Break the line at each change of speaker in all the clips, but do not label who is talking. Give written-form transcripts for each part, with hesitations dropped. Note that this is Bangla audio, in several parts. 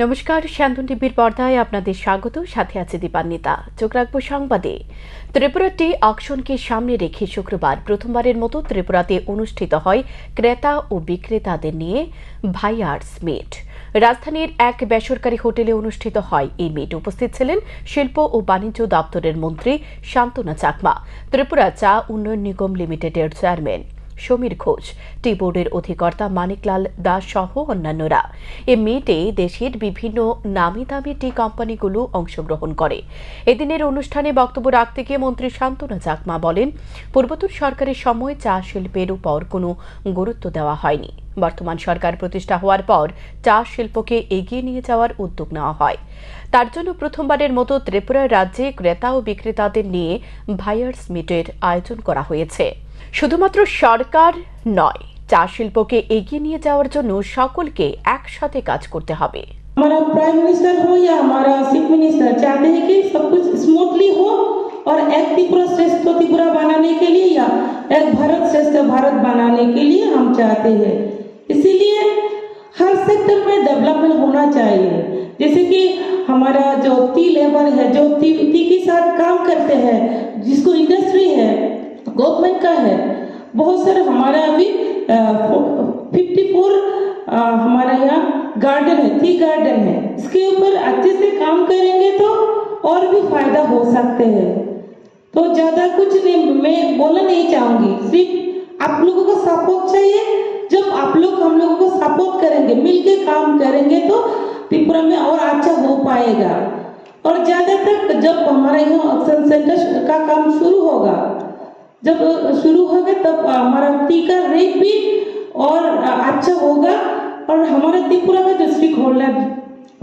নমস্কার, শান্তন টিভির পর্দায় আপনাদের স্বাগত। সাথে আছে দীপান্বিতা। চোখ রাখবো সংবাদে। ত্রিপুরা টি অকশনকে সামনে রেখে শুক্রবার প্রথমবারের মতো ত্রিপুরাতে অনুষ্ঠিত হয় ক্রেতা ও বিক্রেতাদের নিয়ে ভাইয়ার্স মিট। রাজধানীর এক বেসরকারি হোটেলে অনুষ্ঠিত হয় এই মিট। উপস্থিত ছিলেন শিল্প ও বাণিজ্য দপ্তরের মন্ত্রী শান্তনা চাকমা, ত্রিপুরা চা উন্নয়ন নিগম লিমিটেডের চেয়ারম্যান সমীর ঘোষ, টি বোর্ডের অধিকর্তা মানিকলাল দাস সহ অন্যান্যরা। এ মিটে দেশের বিভিন্ন নামি দামি টি কোম্পানিগুলো অংশগ্রহণ করে। এদিনের অনুষ্ঠানে বক্তব্য রাখতে গিয়ে মন্ত্রী শান্তনা চাকমা বলেন, পূর্বতন সরকারের সময় চা শিল্পের উপর কোনো গুরুত্ব দেওয়া হয়নি। বর্তমান সরকার প্রতিষ্ঠা হওয়ার পর চা শিল্পকে এগিয়ে নিয়ে যাওয়ার উদ্যোগ নেওয়া হয়। তার জন্য প্রথমবারের মতো ত্রিপুরা রাজ্যে ক্রেতা ও বিক্রেতাদের নিয়ে ভাইয়ার্স মিটের আয়োজন করা হয়েছে। শুধুমাত্র সরকার নয়, চা শিল্পকে এগিয়ে নিয়ে যাওয়ার জন্য সকলকে একসাথে কাজ করতে হবে।
हमारा प्राइम मिनिस्टर हो या हमारा चीफ मिनिस्टर चाहते हैं कि सब कुछ स्मूथली हो और एक त्रिपुरा श्रेष्ठ त्रिपुरा बनाने के लिए या एक भारत श्रेष्ठ भारत बनाने के लिए हम चाहते हैं। इसीलिए हर सेक्टर में डेवलपमेंट होना चाहिए। जैसे कि हमारा जो टी लेबर है, जो टी के साथ काम करते हैं, जिसको इंडस्ट्री है, गवर्नमेंट का है, बहुत सारे हमारा अभी 54 हमारा यहाँ गार्डन है, टी गार्डन है। इसके ऊपर अच्छे से काम करेंगे तो और भी फायदा हो सकते हैं। तो ज्यादा कुछ नहीं मैं बोलना नहीं चाहूंगी, सिर्फ आप लोगों का सपोर्ट चाहिए। जब आप लोग हम लोगों को सपोर्ट करेंगे, मिलके काम करेंगे तो त्रिपुरा में और अच्छा हो पाएगा। और ज्यादा तक जब हमारा यहाँ ऑक्सीजन सेंटर का काम शुरू होगा, जब शुरू होगा तब हमारा टी का रेट भी और अच्छा होगा और हमारा त्रिपुरा का जो स्टेक होल्डर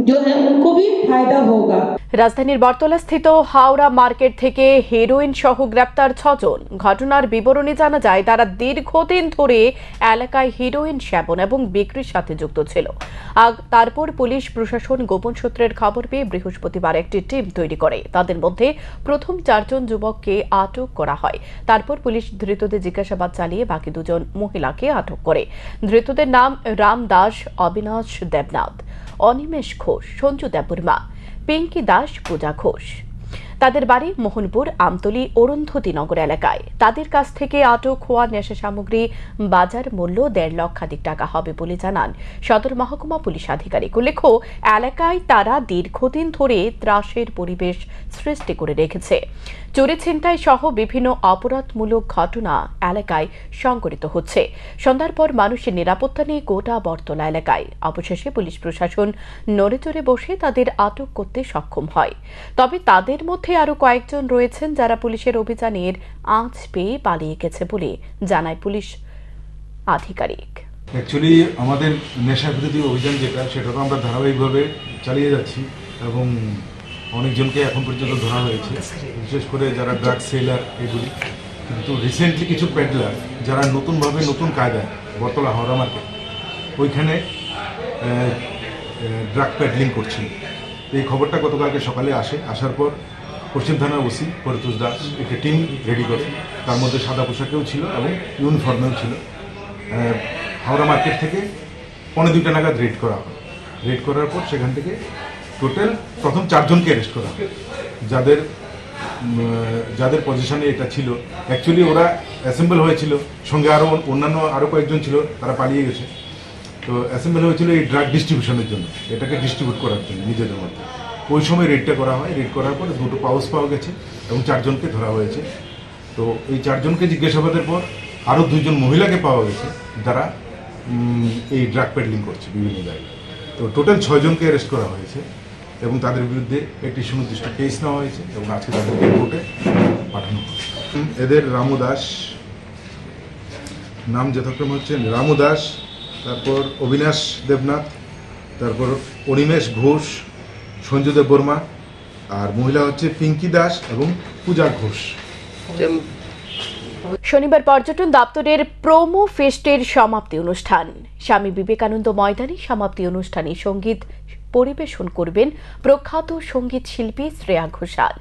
जो है उनको भी फायदा होगा।
রাজধানীর বটতলা স্থিত হাওড়া মার্কেট থেকে হেরোইন সহ গ্রেপ্তার 6 জন। ঘটনার বিবরণী জানা যায়, তারা দীর্ঘদিন ধরে এলাকায় হেরোইন সেবন এবং বিক্রির সাথে যুক্ত ছিল। তারপর পুলিশ প্রশাসন গোপন সূত্রের খবর পেয়ে বৃহস্পতিবার একটি টিম তৈরি করে। তাদের মধ্যে প্রথম 4 জন যুবককে আটক করা হয়। তারপর পুলিশ ধৃতদের জিজ্ঞাসাবাদ চালিয়ে বাকি 2 জন মহিলাকে আটক করে। ধৃতদের নাম রাম দাস, অবিনাশ দেবনাথ, অনিমেষ ঘোষ, সঞ্জু দেববর্মা, পিঙ্কি দাস, পূজা ঘোষ। তাদের বাড়ি মোহনপুর, আমতলী, অরুন্ধতী নগর এলাকায়। তাদের কাছ থেকে আটক হওয়া নেশা সামগ্রী বাজার মূল্য 1.5 লক্ষাধিক টাকা হবে বলে জানান সদর মহকুমা পুলিশ আধিকারিক। উল্লেখ্য, এলাকায় তারা দীর্ঘদিন ধরে ত্রাসের পরিবেশ সৃষ্টি করে রেখেছে। চোরে ছিনতাই সহ বিভিন্ন অপরাধমূলক ঘটনা এলাকায় সংঘটিত হচ্ছে। সন্ধ্যার পর মানুষের নিরাপত্তা নিয়ে গোটা বটতলা এলাকায়। অবশেষে পুলিশ প্রশাসন নড়েচড়ে বসে তাদের আটক করতে সক্ষম হয়। তবে তাদের মধ্যে আরো কয়েকজন রয়েছেন যারা পুলিশের অভিযানের আঁচ পেয়ে পালিয়ে গেছে বলে জানায় পুলিশ আধিকারিক।
অ্যাকচুয়ালি আমাদের নেশা বিরোধী অভিযান সেটাকে আমরা ধারাবাহিকভাবে চালিয়ে যাচ্ছি এবং অনেকজনকে এখন পর্যন্ত ধরা হয়েছে, বিশেষ করে যারা ড্রাগ সেলার এগুলি। কিন্তু রিসেন্টলি কিছু পেডলার যারা নতুনভাবে নতুন কায়দায় বটতলা হাওড়া মার্কেট ওইখানে ড্রাগ পেডলিং করছিল। এই খবরটা গতকালকে সকালে আসার পর পশ্চিম থানার ওসি পরিতোষ দাস একটি টিম রেডি করে, তার মধ্যে সাদা পোশাকেও ছিল এবং ইউনিফর্মেও ছিল। হাওড়া মার্কেট থেকে 1:45 নাগাদ রেড করা হয়। রেড করার পর সেখান থেকে টোটাল প্রথম 4 জনকে অ্যারেস্ট করা হয়, যাদের পজিশনে এটা ছিল। অ্যাকচুয়ালি ওরা অ্যাসেম্বল হয়েছিল, সঙ্গে অন্যান্য কয়েকজন ছিল, তারা পালিয়ে গেছে। তো অ্যাসেম্বল হয়েছিল এই ড্রাগ ডিস্ট্রিবিউশনের জন্য, এটাকে ডিস্ট্রিবিউট করার জন্য নিজেদের মধ্যে। ওই সময় রেডটা করা হয়। রেড করার পর 2টো পাউচ পাওয়া গেছে এবং 4 জনকে ধরা হয়েছে। তো এই 4 জনকে জিজ্ঞাসাবাদের পর আরও 2 জন মহিলাকে পাওয়া গেছে যারা এই ড্রাগ পেডলিং করছে বিভিন্ন জায়গায়। তো টোটাল 6 জনকে অ্যারেস্ট করা হয়েছে এবং তাদের বিরুদ্ধে একটি সুনির্দিষ্ট কেস নেওয়া হয়েছে এবং আজকে তাদেরকে কোর্টে পাঠানো হয়েছে। এদের রামু দাস, নাম যথাক্রমে হচ্ছে রামু দাস, তারপর অবিনাশ দেবনাথ, তারপর অনিমেষ ঘোষ, সঞ্জু দেববর্মা, আর মহিলা হচ্ছে পিঙ্কি দাস এবং পূজা ঘোষ।
শনিবার পর্যটন দপ্তরের প্রোমো ফেস্টের সমাপ্তি অনুষ্ঠান। স্বামী বিবেকানন্দ ময়দানে সমাপ্তি অনুষ্ঠানে সঙ্গীত পরিবেশন করবেন প্রখ্যাত সঙ্গীত শিল্পী শ্রেয়া ঘোষাল।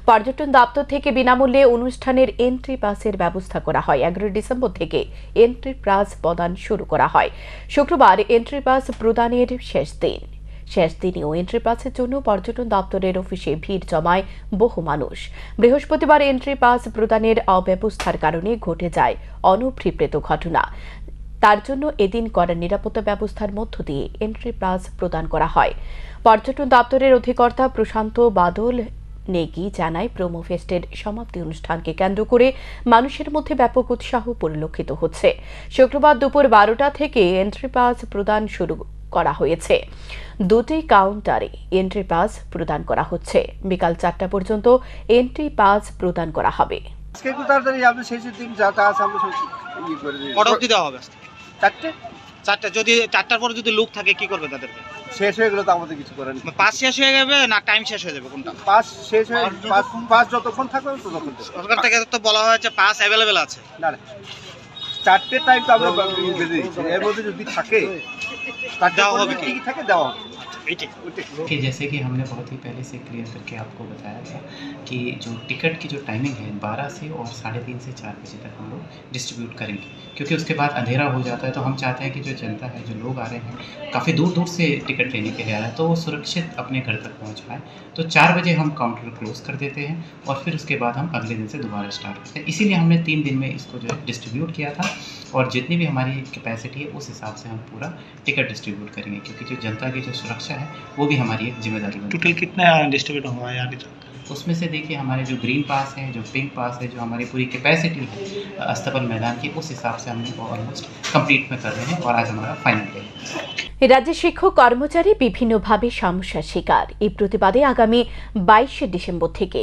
পর্যটন দপ্তর থেকে বিনামূল্যে অনুষ্ঠানের এন্ট্রি পাসের ব্যবস্থা করা হয়। 11 ডিসেম্বর থেকে এন্ট্রি পাস প্রদান শুরু করা হয়। শুক্রবার এন্ট্রি পাস প্রদানের শেষ দিন। শেষ দিনেও এন্ট্রি পাসের জন্য পর্যটন দপ্তরের অফিসে ভিড় জমায় বহু মানুষ। বৃহস্পতিবার এন্ট্রি পাস প্রদানের অব্যবস্থার কারণে ঘটে যায় অনভিপ্রেত ঘটনা। তার জন্য এদিন করা নিরাপত্তা ব্যবস্থার মধ্য দিয়ে এন্ট্রি পাস প্রদান করা হয়। পর্যটন দপ্তরের অধিকর্তা প্রশান্ত বাদল নেগি জানায়, প্রোমো ফেস্টের সমাপ্তি অনুষ্ঠানকে কেন্দ্র করে মানুষের মধ্যে ব্যাপক উৎসাহ পরিলক্ষিত হচ্ছে। শুক্রবার দুপুর 12টা থেকে এন্ট্রি পাস প্রদান শুরু করা হয়েছে। দুটি কাউন্টারে এন্ট্রি পাস প্রদান করা হচ্ছে। বিকাল 4টা পর্যন্ত এন্ট্রি পাস প্রদান করা হবে।
আজকে একটু তাড়াতাড়ি আপনি শেষের দিন যাতা আছে আমরা সব ই করে দিই।
কটা অবধি দেওয়া হবে?
4টে
যদি 4টার পরে যদি লোক থাকে কি করবে তাদেরকে?
শেষ হয়ে গেলে তো আমাদের কিছু করেন।
পাস শেষ হয়ে যাবে না টাইম শেষ হয়ে যাবে কোনটা?
পাস শেষ হয়ে পাস যতক্ষণ থাকবে ততক্ষণ দেব।
সরকার থেকে তো বলা হয়েছে পাস অ্যাভেলেবেল আছে।
না 4টে টাইম তো আমরা বেঁধে দিয়েছি, এর মধ্যে যদি থাকে
দেওয়া হবে কি
থাকে দেওয়া হবে।
कि जैसे कि हमने बहुत ही पहले से क्लियर करके आपको बताया था कि जो टिकट की जो टाइमिंग है 12 से और 3:30 से 4 बजे तक हम लोग डिस्ट्रीब्यूट करेंगे, क्योंकि उसके बाद अंधेरा हो जाता है। तो हम चाहते हैं कि जो जनता है, जो लोग आ रहे हैं काफ़ी दूर दूर से टिकट लेने के लिए आ रहे हैं, तो वो सुरक्षित अपने घर तक पहुँच पाए। तो 4 बजे हम काउंटर क्लोज कर देते हैं और फिर उसके बाद हम अगले दिन से दोबारा स्टार्ट करते हैं। इसीलिए हमने 3 दिन में इसको जो है डिस्ट्रीब्यूट किया था और जितनी भी हमारी कैपेसिटी है उस हिसाब से हम पूरा टिकट डिस्ट्रीब्यूट करेंगे, क्योंकि जो जनता की जो सुरक्षा है वो भी हमारी एक जिम्मेदारी है।
टोटल कितना डिस्ट्रीब्यूट हुआ है आगे तक?
उसमें से देखिए हमारे जो ग्रीन पास है, जो पिंक पास है, जो हमारी पूरी कैपेसिटी है अस्तबल मैदान की, उस हिसाब से हमने ऑलमोस्ट कंप्लीट में कर रहे हैं और आज हमारा फाइनल डे है।
রাজ্যে শিক্ষক কর্মচারী বিভিন্নভাবে সমস্যার শিকার। এই প্রতিবাদে আগামী 22শে ডিসেম্বর থেকে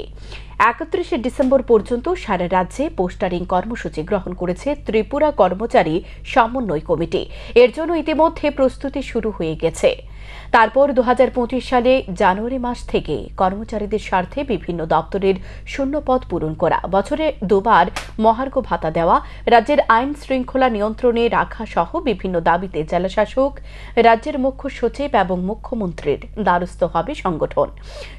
31শে ডিসেম্বর পর্যন্ত সারা রাজ্যে পোস্টারিং কর্মসূচি গ্রহণ করেছে ত্রিপুরা কর্মচারী সমন্বয় কমিটি। এর জন্য ইতিমধ্যে প্রস্তুতি শুরু হয়ে গেছে। তারপর 2025 সালে জানুয়ারি মাস থেকে কর্মচারীদের স্বার্থে বিভিন্ন দপ্তরের শূন্য পদ পূরণ করা, বছরে 2 বার মহার্ঘ ভাতা দেওয়া, রাজ্যের আইন শৃঙ্খলা নিয়ন্ত্রণে রাখা সহ বিভিন্ন দাবিতে জেলাশাসক, রাজ্যের মুখ্য সচিব এবং মুখ্যমন্ত্রীর দ্বারস্থ হবে সংগঠন।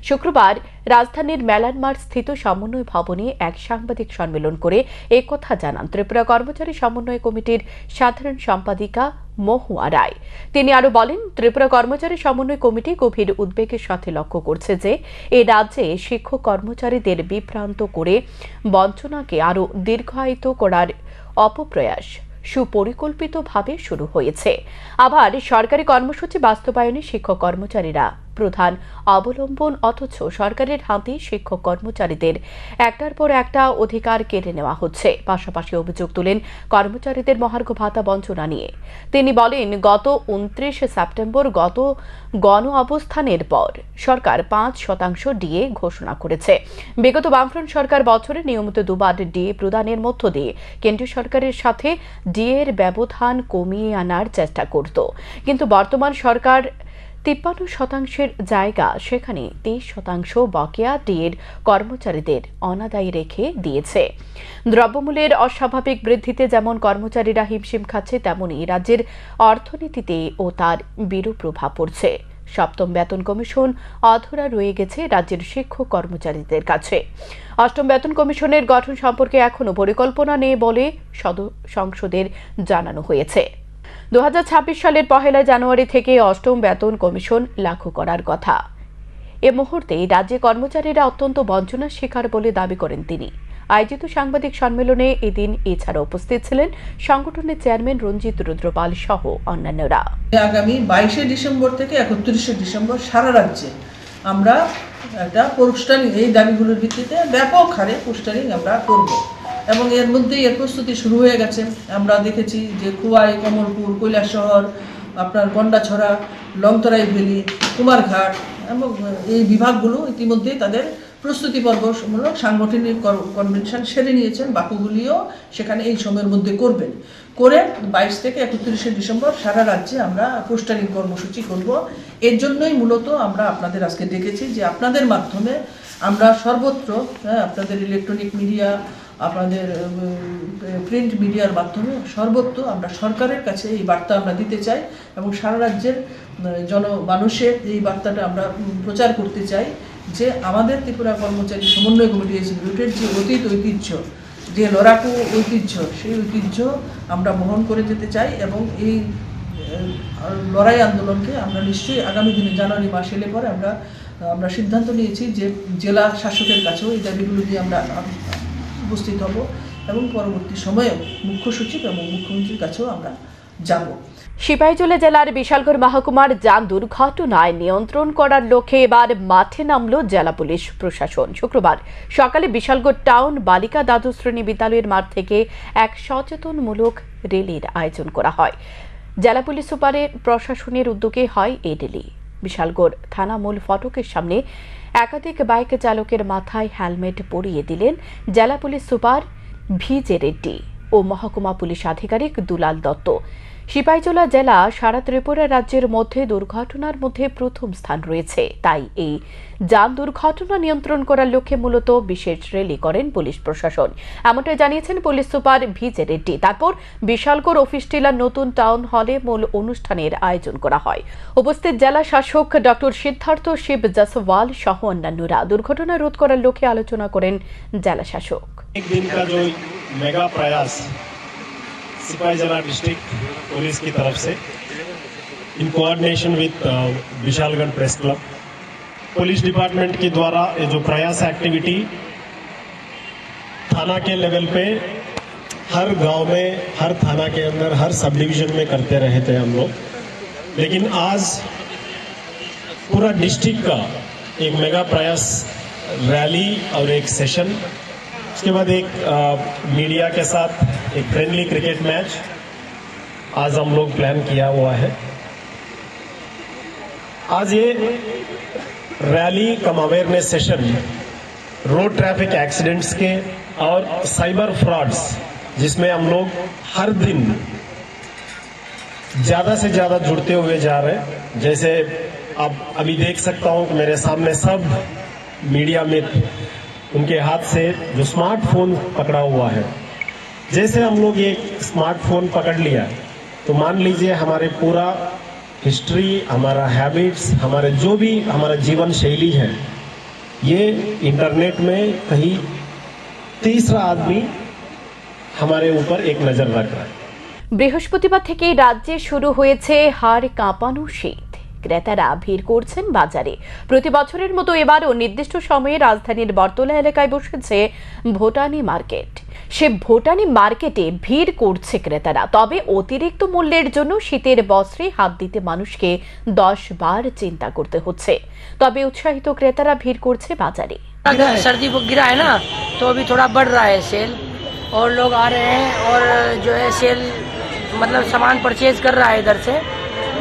শুক্রবার রাজধানীর মেলানমার স্থিত সমন্বয় ভবনে এক সাংবাদিক সম্মেলন করে একথা জানান ত্রিপুরা কর্মচারী সমন্বয় কমিটির সাধারণ সম্পাদিকা মহুয়া রায়। তিনি আরো বলেন, ত্রিপুরা কর্মচারী সমন্বয় কমিটি গভীর উদ্বেগের সাথে লক্ষ্য করছে যে এই রাজ্যে শিক্ষক কর্মচারীদের বিভ্রান্ত করে বঞ্চনাকে আরো দীর্ঘায়িত করার অপপ্রয়াস সুপরিকল্পিতভাবে শুরু হয়েছে। আবার সরকারি কর্মসূচি বাস্তবায়নে শিক্ষক কর্মচারীরা প্রধান অবলম্বন, অথচ সরকারের হাতে শিক্ষক কর্মচারীদের একটার পর একটা অধিকার কেড়ে নেওয়া হচ্ছে। পাশাপাশি অভিযোগ তুলেন কর্মচারীদের মহার্ঘ ভাতা বঞ্চনা নিয়ে। তিনি বলেন, গত 29 সেপ্টেম্বর গণ অবস্থানের পর সরকার 5% ডিএ ঘোষণা করেছে। বিগত বামফ্রন্ট সরকার বছরে নিয়মিত 2 বার ডিএ প্রদানের মধ্য দিয়ে কেন্দ্রীয় সরকারের সাথে ডিএর ব্যবধান কমিয়ে আনার চেষ্টা করত, কিন্তু বর্তমান সরকার 53% জায়গা সেখানে 23% বকেয়া ডিএর কর্মচারীদের অনাদায়ী রেখে দিয়েছে। দ্রব্যমূল্যের অস্বাভাবিক বৃদ্ধিতে যেমন কর্মচারীরা হিমশিম খাচ্ছে, তেমনই রাজ্যের অর্থনীতিতে ও তার বিরূপ প্রভাব পড়ছে। 7ম বেতন কমিশন অধরা রয়ে গেছে রাজ্যের শিক্ষক কর্মচারীদের কাছে। 8ম বেতন কমিশনের গঠন সম্পর্কে এখনো পরিকল্পনা নেই বলে সংসদের জানানো হয়েছে। 2026 সালের 1 জানুয়ারি থেকে 8ম বেতন কমিশন লাগু করার কথা। এ মুহূর্তে রাজ্যে কর্মচারীরা অত্যন্ত বঞ্চনার শিকার বলে দাবি করেন তিনি। আয়োজিত সাংবাদিক সম্মেলনে এদিন এছাড়া উপস্থিত ছিলেন সংগঠনের চেয়ারম্যান রঞ্জিত রুদ্রপাল সহ অন্যান্যরা।
আগামী 22শে ডিসেম্বর থেকে 31শে ডিসেম্বর সারা রাজ্যে আমরা একটা পোস্টারিং, এই দাবিগুলোর ভিত্তিতে ব্যাপক হারে পোস্টারিং আমরা করব এবং এর মধ্যেই এর প্রস্তুতি শুরু হয়ে গেছে। আমরা দেখেছি যে খোয়াই, কমলপুর, কৈলাসহর, আপনার গন্ডাছড়া, লংতরাই ভ্যালি, কুমারঘাট এবং এই বিভাগগুলো ইতিমধ্যেই তাদের প্রস্তুতি পর্বমূলক সাংগঠনিক কনভেনশন সেরে নিয়েছেন। বাকিগুলিও সেখানে এই সময়ের মধ্যে করবেন। করে 22 থেকে 31শে ডিসেম্বর সারা রাজ্যে আমরা পোস্টারিং কর্মসূচি করব। এর জন্যই মূলত আমরা আপনাদের আজকে ডেকেছি যে আপনাদের মাধ্যমে আমরা সর্বত্র, আপনাদের ইলেকট্রনিক মিডিয়া, আপনাদের প্রিন্ট মিডিয়ার মাধ্যমে সর্বত্র আমরা সরকারের কাছে এই বার্তা আমরা দিতে চাই এবং সারা রাজ্যের মানুষের এই বার্তাটা আমরা প্রচার করতে চাই যে আমাদের ত্রিপুরা কর্মচারী সমন্বয় কমিটি এক্সিকিউটিভের যে অতীত ঐতিহ্য, যে লড়াকু ঐতিহ্য, সেই ঐতিহ্য আমরা বহন করে যেতে চাই এবং এই লড়াই আন্দোলনকে আমরা নিশ্চয়ই আগামী দিনে জানুয়ারি মাস এলে পরে আমরা সিদ্ধান্ত নিয়েছি যে জেলা শাসকের কাছেও এই দাবিগুলো নিয়ে আমরা উপস্থিত হব এবং পরবর্তী সময়েও মুখ্য সচিব এবং মুখ্যমন্ত্রীর কাছেও আমরা যাব।
সিপাহীজলা জেলার বিশালগড় মহকুমার যান দুর্ঘটনায় নিয়ন্ত্রণ করার লক্ষ্যে এবার মাঠে নামল জেলা পুলিশ প্রশাসন। শুক্রবার সকালে বিশালগড় টাউন বালিকা দ্বাদশ শ্রেণী বিদ্যালয়ের মাঠ থেকে এক সচেতনমূলক র্যালির আয়োজন করা হয়। জেলা পুলিশ সুপারের প্রশাসনের উদ্যোগে হয় এই র্যালি। বিশালগড় থানা মূল ফটকের সামনে একাধিক বাইক চালকের মাথায় হেলমেট পরিয়ে দিলেন জেলা পুলিশ সুপার ভিজে রেড্ডি ও মহকুমা পুলিশ আধিকারিক দুলাল দত্ত। সিপাহীজলা জেলা সারা ত্রিপুরা রাজ্যের মধ্যে দুর্ঘটনার মধ্যে প্রথম স্থান রয়েছে, তাই এই যান দুর্ঘটনা নিয়ন্ত্রণ করার লক্ষ্যে মূলত বিশেষ র্যালি করেন পুলিশ প্রশাসন, এমনটাই জানিয়েছেন পুলিশ সুপার ভিজে রেড্ডি। তারপর বিশালগড় অফিস টিলার নতুন টাউন হলে মূল অনুষ্ঠানের আয়োজন করা হয়। উপস্থিত জেলা শাসক ডক্টর সিদ্ধার্থ শিব জসওয়াল সহ অন্যান্যরা দুর্ঘটনা রোধ করার লক্ষ্যে আলোচনা করেন জেলা শাসক।
एक दिन का जो मेगा प्रयास सिपाहीजला डिस्ट्रिक्ट पुलिस की तरफ से in coordination with Vishalgarh press club police department के द्वारा ये जो प्रयास एक्टिविटी थाना के लेवल पे हर गांव में, हर थाना के अंदर, हर सब डिवीजन में करते रहे थे हम लोग, लेकिन आज पूरा डिस्ट्रिक्ट का एक मेगा प्रयास रैली और एक सेशन, उसके बाद एक मीडिया के साथ एक फ्रेंडली क्रिकेट मैच आज हम लोग प्लान किया हुआ है। आज ये rally cum awareness session road traffic accidents के और साइबर फ्रॉड्स, जिसमें हम लोग हर दिन ज्यादा से ज्यादा जुड़ते हुए जा रहे हैं। जैसे आप अभी देख सकता हूं कि मेरे सामने सब मीडिया में उनके हाथ से जो स्मार्टफोन पकड़ा हुआ है, जैसे हम लोग ये स्मार्टफोन पकड़ लिया तो मान लीजिए हमारे पूरा हिस्ट्री, हमारा हैबिट्स, हमारे जो भी हमारा जीवन शैली है, ये इंटरनेट में कहीं तीसरा आदमी हमारे ऊपर एक नजर रख रहा है।
বৃহস্পতিবার থেকে রাজ্যে শুরু হয়েছে হাড় কাঁপানো শীত। ক্রেতারা ভিড় করছেন বাজারে। প্রতি বছরের মতো এবারও নির্দিষ্ট সময়ে রাজধানীর বটতলা এলাকায় বসেছে ভুটানি মার্কেট। সে ভুটানি মার্কেটে ভিড় করছে ক্রেতারা, তবে অতিরিক্ত মূল্যের জন্য শীতের বস্ত্রে হাত দিতে মানুষকে 10 বার চিন্তা করতে হচ্ছে। তবে উৎসাহিত ক্রেতারা ভিড় করছে বাজারে।
सर्दी गिरा है ना, तो अभी थोड़ा बढ़ रहा है सेल, और लोग आ रहे हैं और जो है सेल मतलब सामान परचेज कर रहा है इधर से।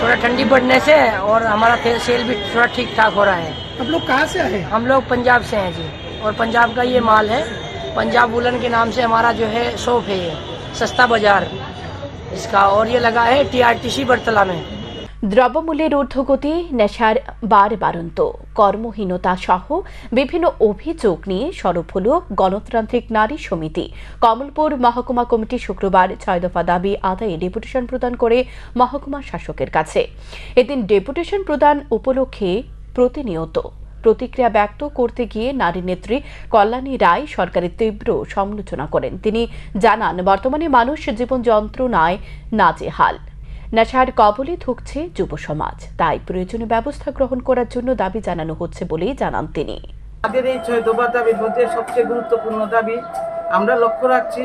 थोड़ा ठंडी बढ़ने से और हमारा सेल भी थोड़ा ठीक ठाक हो रहा है।
आप लोग कहाँ से आए?
हम लोग पंजाब से हैं जी, और पंजाब का ये माल है। पंजाब वुलन के नाम से हमारा जो है शॉप है, ये सस्ता बाजार इसका, और ये लगा है TRTC बड़तला में।
দ্রব্যমূল্যের ঊর্ধ্বগতি, নেশার বাড়ন্ত, কর্মহীনতা সহ বিভিন্ন অভিযোগ নিয়ে সরব হল গণতান্ত্রিক নারী সমিতি। কমলপুর মহকুমা কমিটি শুক্রবার 6 দফা দাবি আদায়ে ডেপুটেশন প্রদান করে মহকুমা শাসকের কাছে। এদিন ডেপুটেশন প্রদান উপলক্ষে প্রতিনিয়ত প্রতিক্রিয়া ব্যক্ত করতে গিয়ে নারী নেত্রী কল্যাণী রায় সরকারের তীব্র সমালোচনা করেন। তিনি জানান, বর্তমানে মানুষ জীবন যন্ত্রণায় নাজেহাল, নেশার কবলে ধুঁকছে যুব সমাজ, তাই প্রয়োজনীয় ব্যবস্থা গ্রহণ করার জন্য দাবি জানানো হচ্ছে বলেই জানান তিনি।
আমাদের এই 6 দফা দাবির মধ্যে সবচেয়ে গুরুত্বপূর্ণ দাবি আমরা লক্ষ্য রাখছি,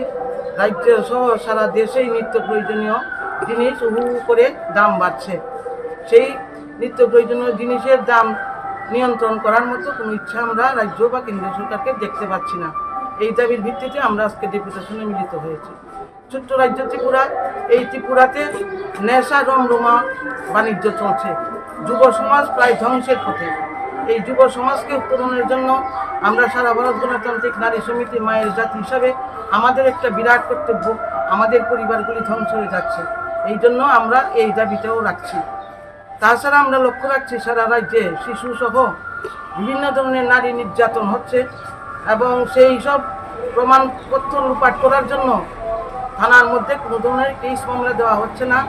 রাজ্য সহ সারা দেশেই নিত্য প্রয়োজনীয় জিনিস হু করে দাম বাড়ছে। সেই নিত্য প্রয়োজনীয় জিনিসের দাম নিয়ন্ত্রণ করার মতো কোনো ইচ্ছা আমরা রাজ্য বা কেন্দ্রীয় সরকারকে দেখতে পাচ্ছি না। এই দাবির ভিত্তিতে আমরা আজকে ডেপুটেশনে মিলিত হয়েছি। ছোট্ট রাজ্য ত্রিপুরা, এই ত্রিপুরাতে নেশা রমরমা বাণিজ্য চলছে, যুব সমাজ প্রায় ধ্বংসের পথে। এই যুব সমাজকে উত্তরণের জন্য আমরা সারা ভারত গণতান্ত্রিক নারী সমিতি মায়ের জাতি হিসাবে আমাদের একটা বিরাট কর্তব্য। আমাদের পরিবারগুলি ধ্বংস হয়ে যাচ্ছে, এই জন্য আমরা এই দাবিটাও রাখছি। তাছাড়া আমরা লক্ষ্য রাখছি সারা রাজ্যে শিশু সহ বিভিন্ন ধরনের নারী নির্যাতন হচ্ছে, এবং সেই সব প্রমাণপত্র লোপাট করার জন্য থানার মধ্যে কোনো ধরনের কেস মামলা দেওয়া হচ্ছে না।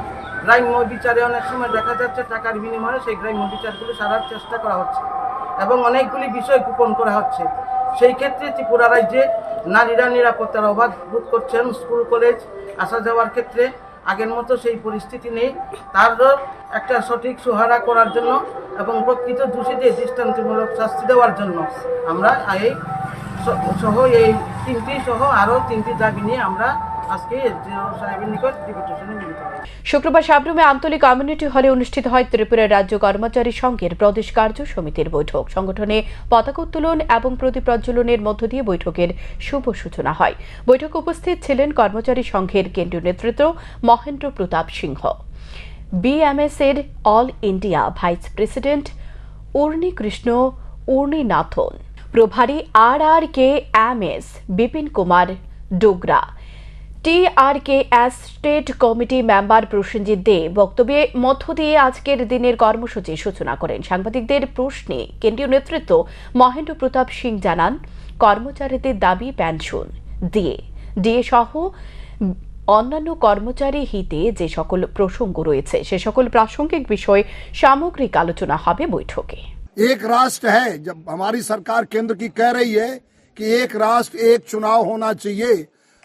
গ্রাম্য বিচারে অনেক সময় দেখা যাচ্ছে টাকার বিনিময়ে সেই গ্রাম্য বিচারগুলি সারার চেষ্টা করা হচ্ছে, এবং অনেকগুলি বিষয় গোপন করা হচ্ছে। সেই ক্ষেত্রে ত্রিপুরা রাজ্যে নারীরা নিরাপত্তার অভাব বোধ করছেন। স্কুল কলেজ আসা যাওয়ার ক্ষেত্রে
আগের মতো সেই পরিস্থিতি নেই। তারও একটা সঠিক সুহারা করার জন্য এবং প্রকৃত দোষীদের দৃষ্টান্তমূলক শাস্তি দেওয়ার জন্য আমরা এই তিনটি সহ আরও 3টি দাবি নিয়ে আমরা আজকে এসডিও সাহেবের নিকট ডেপুটেশনে মিলিত হই।
শুক্রবার সাবরুমে আমতলী কমিউনিটি হলে অনুষ্ঠিত হয় ত্রিপুরা রাজ্য কর্মচারী সংঘের প্রদেশ কার্য সমিতির বৈঠক। সংগঠনে পতাকা উত্তোলন এবং প্রদীপ প্রজ্বলনের মধ্য দিয়ে বৈঠকের শুভ সূচনা হয়। বৈঠকে উপস্থিত ছিলেন কর্মচারী সংঘের কেন্দ্রীয় নেতৃত্ব মহেন্দ্র প্রতাপ সিংহ, বিএমএস এর all India vice president Urni Krishna Urninathan, প্রভারী RRKMS Bipin Kumar Dogra, TRKS state committee member Prosenjit De বক্তব্যের মধ্য দিয়ে আজকের দিনের কর্মসূচির সূচনা করেন। সাংবাদিকদের প্রশ্নে কেন্দ্রীয় নেতৃত্ব মহেন্দ্র প্রতাপ সিং জানান, কর্মচারীদের দাবি পেনশন ডিএ সহ অন্যান্য কর্মচারী হিতে যে সকল প্রসঙ্গ রয়েছে সে সকল প্রাসঙ্গিক বিষয় সামগ্রিক আলোচনা হবে বৈঠকে।
एक राष्ट्र है, जब हमारी सरकार केंद्र की कह रही है कि एक राष्ट्र एक चुनाव होना चाहिए,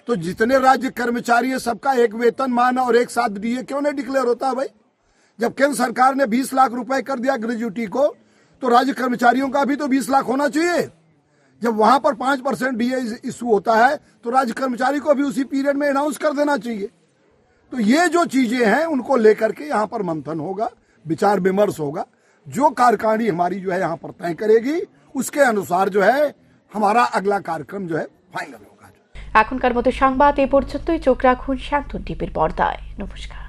तो जितने राज्य कर्मचारी है सबका एक वेतनमान और एक साथ डीए क्यों नहीं डिक्लेयर होता भाई? जब केंद्र सरकार ने 20 लाख रुपए कर दिया ग्रेजुएटी को, तो राज्य कर्मचारियों का भी तो 20 लाख होना चाहिए। जब वहां पर 5% डीए इशू होता है तो राज्य कर्मचारी को भी उसी पीरियड में अनाउंस कर देना चाहिए। तो ये जो चीजें हैं उनको लेकर के यहाँ पर मंथन होगा, विचार विमर्श होगा। जो कार्यकारिणी हमारी जो है यहाँ पर तय करेगी उसके अनुसार जो है हमारा अगला कार्यक्रम जो है फाइनल होगा।
এখনকার মতো সংবাদ এ পর্যন্তই। চোখ রাখুন শান্তন টিভির পর্দায়। নমস্কার।